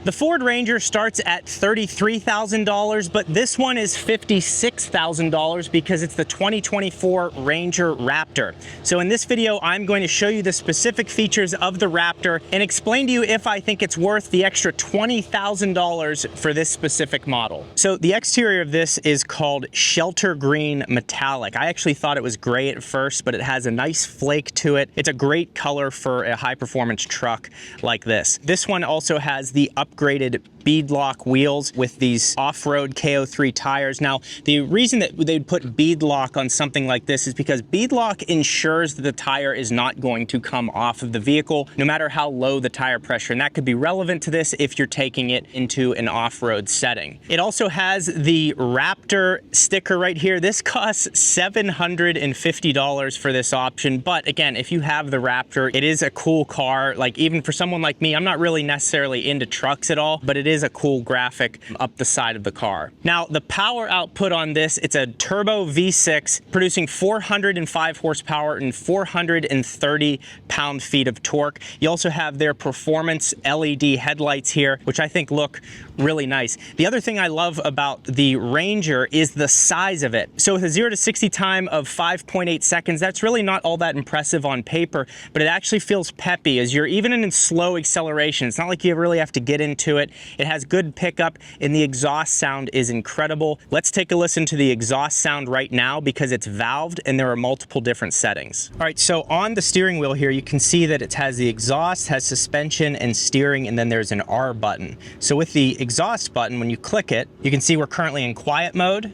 The Ford Ranger starts at $33,000, but this one is $56,000 because it's the 2024 Ranger Raptor. So in this video, I'm going to show you the specific features of the Raptor and explain to you if I think it's worth the extra $20,000 for this specific model. So the exterior of this is called Shelter Green Metallic. I actually thought it was gray at first, but it has a nice flake to it. It's a great color for a high performance truck like this. This one also has the upgraded beadlock wheels with these off-road KO3 tires. Now, the reason that they'd put beadlock on something like this is because beadlock ensures that the tire is not going to come off of the vehicle, no matter how low the tire pressure. And that could be relevant to this if you're taking it into an off-road setting. It also has the Raptor sticker right here. This costs $750 for this option. But again, if you have the Raptor, it is a cool car. Like, even for someone like me, I'm not really necessarily into trucks at all, but it is a cool graphic up the side of the car. Now, the power output on this, it's a turbo V6 producing 405 horsepower and 430 pound-feet of torque. You also have their performance LED headlights here, which I think look really nice. The other thing I love about the Ranger is the size of it. So with a 0 to 60 time of 5.8 seconds, that's really not all that impressive on paper, but it actually feels peppy as you're even in slow acceleration. It's not like you really have to get into it. It has good pickup and the exhaust sound is incredible. Let's take a listen to the exhaust sound right now because it's valved and there are multiple different settings. All right, so on the steering wheel here, you can see that it has the exhaust, has suspension and steering, and then there's an R button. So with the exhaust button, when you click it, you can see we're currently in quiet mode,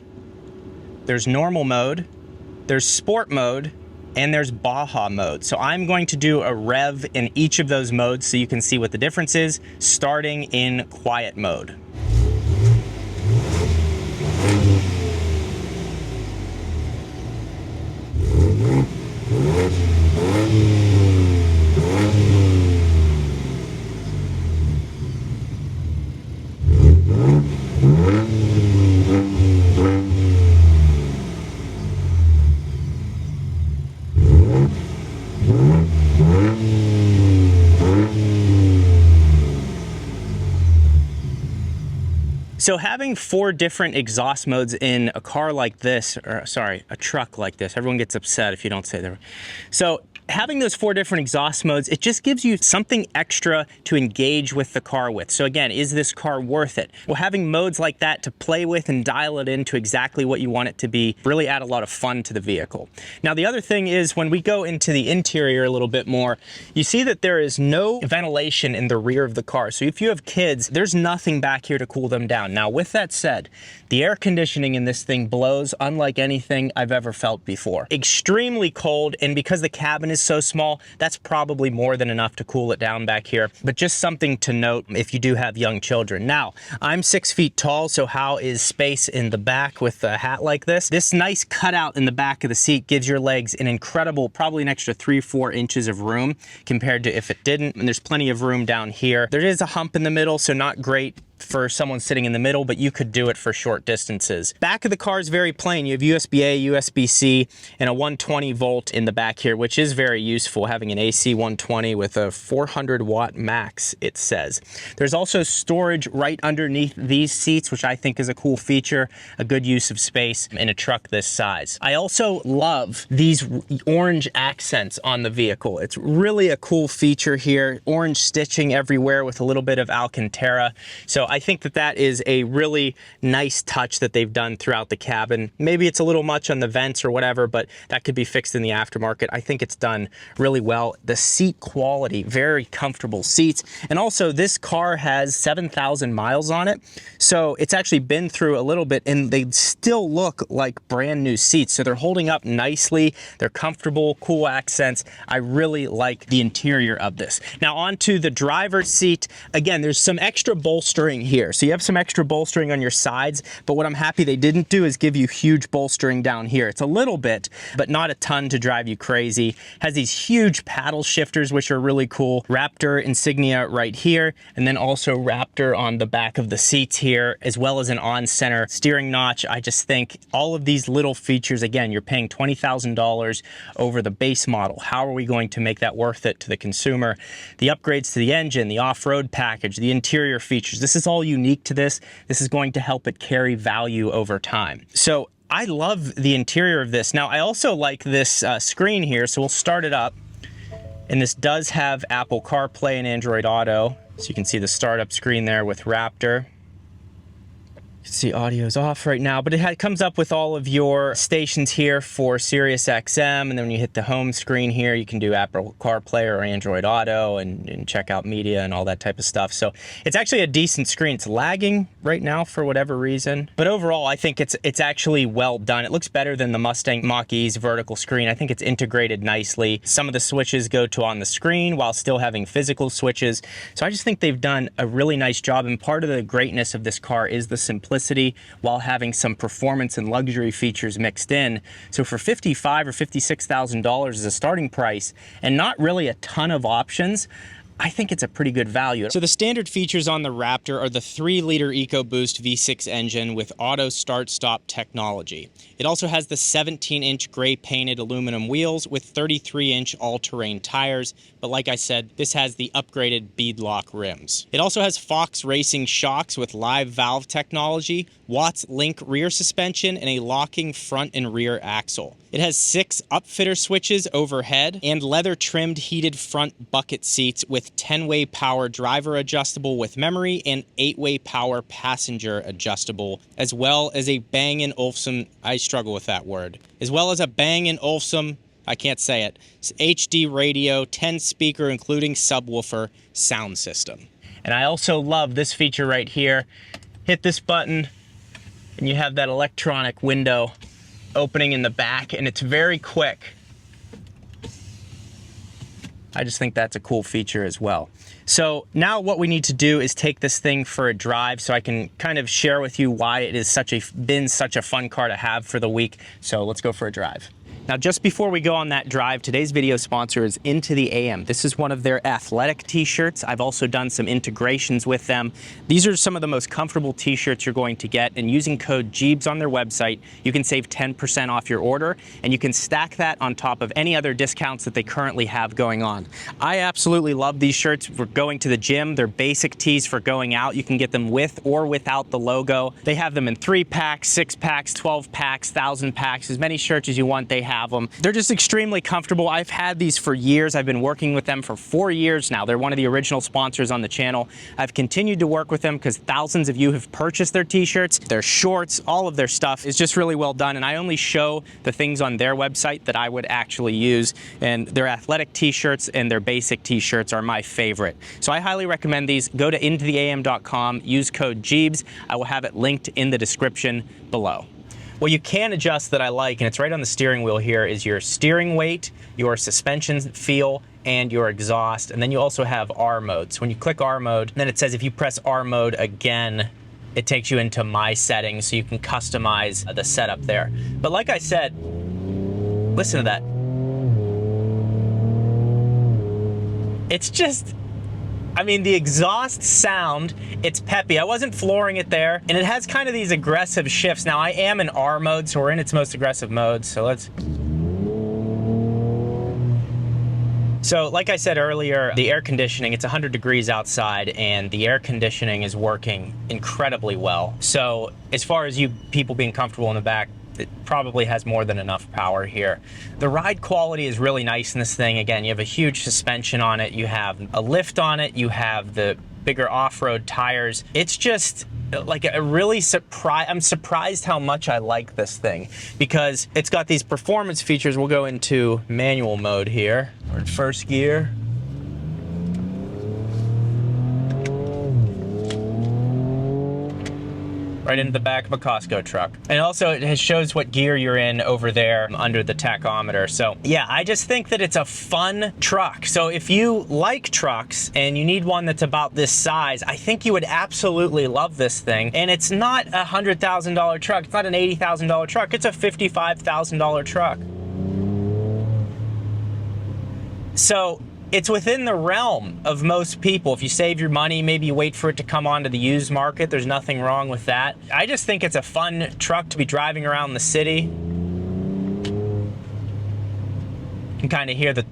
there's normal mode, there's sport mode, and there's Baja mode. So I'm going to do a rev in each of those modes so you can see what the difference is, starting in quiet mode. So having 4 different exhaust modes in a car like this, or sorry, a truck like this, everyone gets upset if you don't say that. So having those 4 different exhaust modes, it just gives you something extra to engage with the car with. So again, is this car worth it? Well, having modes like that to play with and dial it into exactly what you want it to be really add a lot of fun to the vehicle. Now, the other thing is when we go into the interior a little bit more, you see that there is no ventilation in the rear of the car. So if you have kids, there's nothing back here to cool them down. Now, with that said, the air conditioning in this thing blows unlike anything I've ever felt before. Extremely cold, and because the cabin is so small, that's probably more than enough to cool it down back here. But just something to note if you do have young children. Now, I'm 6 feet tall, so how is space in the back with a hat like this? This nice cutout in the back of the seat gives your legs an incredible, probably an extra 3-4 inches of room compared to if it didn't. And there's plenty of room down here. There is a hump in the middle, so not great for someone sitting in the middle, but you could do it for short distances. Back of the car is very plain. You have USB-A, USB-C, and a 120 volt in the back here, which is very useful, having an AC 120 with a 400 watt max, it says. There's also storage right underneath these seats, which I think is a cool feature, a good use of space in a truck this size. I also love these orange accents on the vehicle. It's really a cool feature here. Orange stitching everywhere with a little bit of Alcantara. So I think that that is a really nice touch that they've done throughout the cabin. Maybe it's a little much on the vents or whatever, but that could be fixed in the aftermarket. I think it's done really well. The seat quality, very comfortable seats. And also this car has 7,000 miles on it. So it's actually been through a little bit and they still look like brand new seats. So they're holding up nicely. They're comfortable, cool accents. I really like the interior of this. Now onto the driver's seat. Again, there's some extra bolstering bolstering here. So you have some extra bolstering on your sides, but what I'm happy they didn't do is give you huge bolstering down here. It's a little bit, but not a ton to drive you crazy. Has these huge paddle shifters, which are really cool. Raptor insignia right here, and then also Raptor on the back of the seats here, as well as an on-center steering notch. I just think all of these little features, again, you're paying $20,000 over the base model. How are we going to make that worth it to the consumer? The upgrades to the engine, the off-road package, the interior features, this is all unique to this. This is going to help it carry value over time. So I love the interior of this. Now, I also like this screen here, so we'll start it up. And this does have Apple CarPlay and Android Auto. So you can see the startup screen there with Raptor. You can see audio's off right now, but it comes up with all of your stations here for Sirius XM, and then when you hit the home screen here, you can do Apple CarPlay or Android Auto and check out media and all that type of stuff. So it's actually a decent screen. It's lagging right now for whatever reason, but overall, I think it's actually well done. It looks better than the Mustang Mach-E's vertical screen. I think it's integrated nicely. Some of the switches go to on the screen while still having physical switches. So I just think they've done a really nice job, and part of the greatness of this car is the simplicity while having some performance and luxury features mixed in. So for $55,000 or $56,000 as a starting price and not really a ton of options, I think it's a pretty good value. So the standard features on the Raptor are the 3-liter EcoBoost V6 engine with auto start-stop technology. It also has the 17-inch gray painted aluminum wheels with 33-inch all-terrain tires, but like I said, this has the upgraded beadlock rims. It also has Fox Racing shocks with live valve technology, Watts Link rear suspension, and a locking front and rear axle. It has 6 upfitter switches overhead and leather-trimmed heated front bucket seats with 10-way power driver adjustable with memory and 8-way power passenger adjustable, as well as a Bang & Olufsen, I struggle with that word, as well as a Bang & Olufsen, I can't say it, HD radio, 10 speaker including subwoofer sound system. And I also love this feature right here. Hit this button and you have that electronic window opening in the back, and it's very quick. I just think that's a cool feature as well. So now what we need to do is take this thing for a drive so I can kind of share with you why it is been such a fun car to have for the week. So let's go for a drive. Now, just before we go on that drive, today's video sponsor is INTOTHEAM. This is one of their athletic t-shirts. I've also done some integrations with them. These are some of the most comfortable t-shirts you're going to get, and using code Gjeebs on their website, you can save 10% off your order, and you can stack that on top of any other discounts that they currently have going on. I absolutely love these shirts for going to the gym. They're basic tees for going out. You can get them with or without the logo. They have them in 3-packs, 6-packs, 12-packs, 1,000-packs, as many shirts as you want, they have them. They're just extremely comfortable. I've had these for years. I've been working with them for 4 years now. They're one of the original sponsors on the channel. I've continued to work with them because thousands of you have purchased their t-shirts, their shorts, all of their stuff is just really well done. And I only show the things on their website that I would actually use. And their athletic t-shirts and their basic t-shirts are my favorite. So I highly recommend these. Go to intotheam.com, use code Gjeebs. I will have it linked in the description below. What you can adjust that I like, and it's right on the steering wheel here, is your steering weight, your suspension feel, and your exhaust. And then you also have R mode. So when you click R mode, then it says if you press R mode again, it takes you into my settings, so you can customize the setup there. But like I said, listen to that. It's just, I mean, the exhaust sound, it's peppy. I wasn't flooring it there, and it has kind of these aggressive shifts. Now, I am in R mode, so we're in its most aggressive mode, so let's... So, like I said earlier, the air conditioning, it's 100 degrees outside, and the air conditioning is working incredibly well. So, as far as you people being comfortable in the back, it probably has more than enough power here. The ride quality is really nice in this thing. Again, you have a huge suspension on it, you have a lift on it, you have the bigger off-road tires. It's just like a really I'm surprised how much I like this thing, because it's got these performance features. We'll go into manual mode here. We're in first gear. right into the back of a Costco truck. And also it shows what gear you're in over there under the tachometer. So yeah, I just think that it's a fun truck. So if you like trucks and you need one that's about this size, I think you would absolutely love this thing. And it's not a $100,000 truck. It's not an $80,000 truck. It's a $55,000 truck. So it's within the realm of most people. If you save your money, maybe you wait for it to come onto the used market. There's nothing wrong with that. I just think it's a fun truck to be driving around the city. You can kind of hear the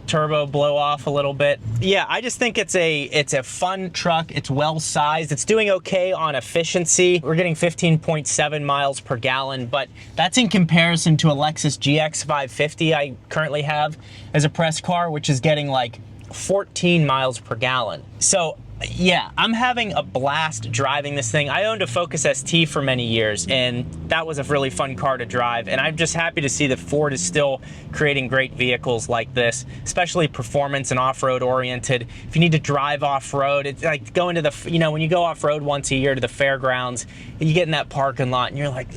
turbo blow off a little bit. Yeah, I just think it's a fun truck. It's well sized. It's doing okay on efficiency. We're getting 15.7 miles per gallon, but that's in comparison to a Lexus GX 550 I currently have as a press car, which is getting like 14 miles per gallon. So yeah, I'm having a blast driving this thing. I owned a Focus ST for many years, and that was a really fun car to drive. And I'm just happy to see that Ford is still creating great vehicles like this, especially performance and off-road oriented. If you need to drive off-road, it's like going to the, you know, when you go off-road once a year to the fairgrounds, and you get in that parking lot and you're like,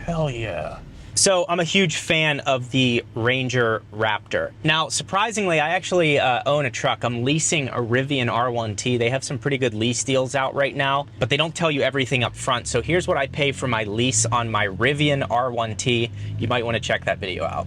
hell yeah. So I'm a huge fan of the Ranger Raptor. Now, surprisingly, I actually own a truck. I'm leasing a Rivian R1T. They have some pretty good lease deals out right now, but they don't tell you everything up front. So here's what I pay for my lease on my Rivian R1T. You might want to check that video out.